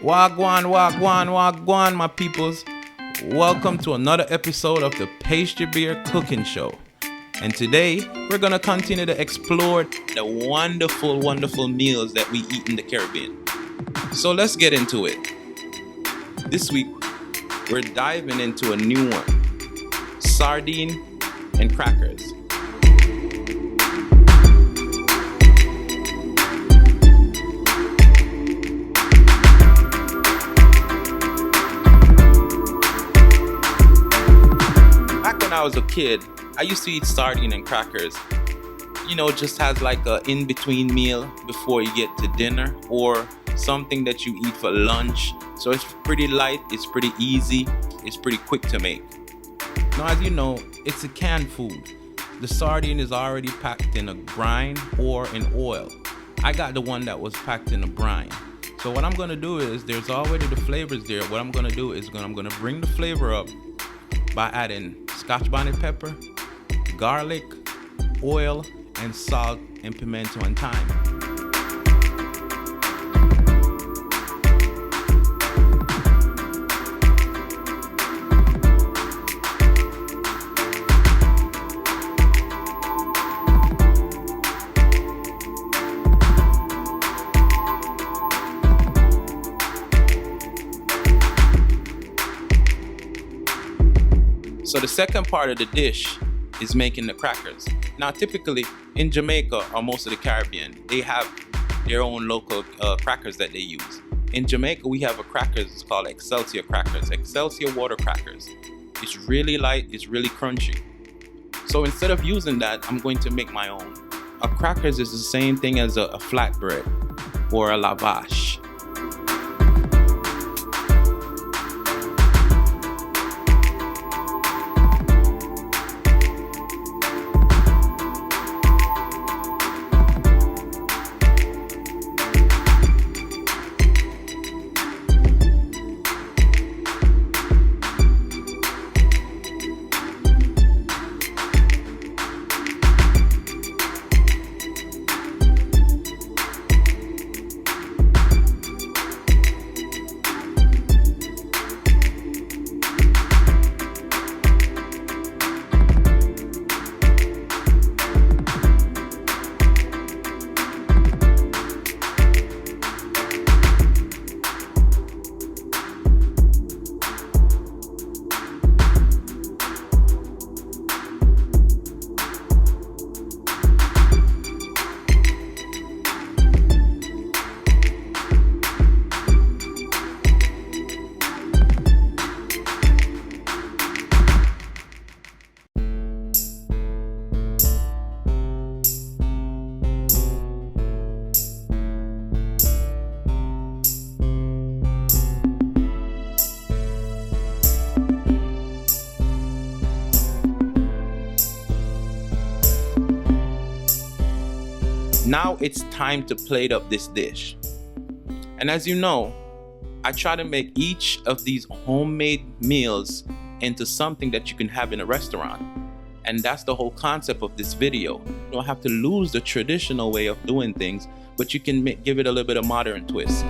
Wagwan, wagwan, wagwan, my peoples. Welcome to another episode of the Pastry Beer Cooking Show. And today, we're going to continue to explore the wonderful, wonderful meals that we eat in the Caribbean. So let's get into it. This week, we're diving into a new one. Sardine and crackers. When I was a kid, I used to eat sardine and crackers. Just as like a in-between meal before you get to dinner, or something that you eat for lunch. So it's pretty light, it's pretty easy, it's pretty quick to make. Now, as you know, it's a canned food. The sardine is already packed in a brine or in oil. I got the one that was packed in a brine. So what I'm gonna do is, there's already the flavors there. What I'm gonna do is I'm gonna bring the flavor up by adding Scotch bonnet pepper, garlic, oil, and salt, and pimento and thyme. So the second part of the dish is making the crackers. Now, typically in Jamaica or most of the Caribbean, they have their own local crackers that they use. In Jamaica, we have a crackers, it's called Excelsior crackers, Excelsior water crackers. It's really light, it's really crunchy. So instead of using that, I'm going to make my own. A crackers is the same thing as a flatbread or a lavash. Now it's time to plate up this dish. And as you know, I try to make each of these homemade meals into something that you can have in a restaurant. And that's the whole concept of this video. You don't have to lose the traditional way of doing things, but you can give it a little bit of modern twist.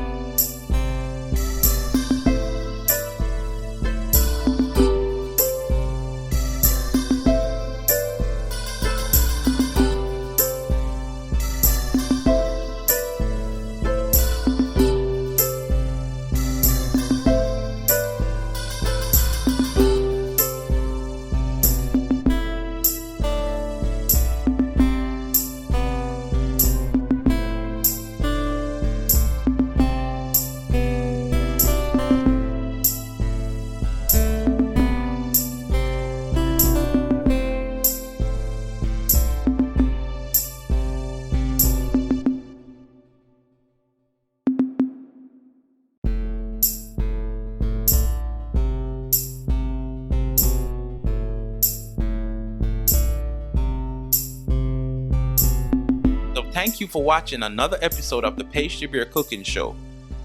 Thank you for watching another episode of the Pastry Beer Cooking Show.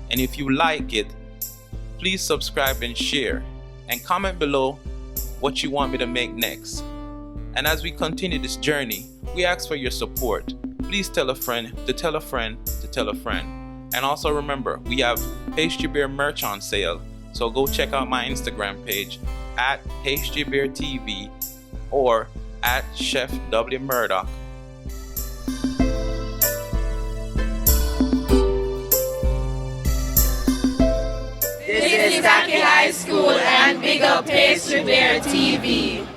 And if you like it, please subscribe and share. And comment below what you want me to make next. And as we continue this journey, we ask for your support. Please tell a friend to tell a friend to tell a friend. And also remember, we have Pastry Bear merch on sale. So go check out my Instagram page at Pastry Bear TV or at Chef W Murdoch. This is Taki High School and big up Pastry Bear TV.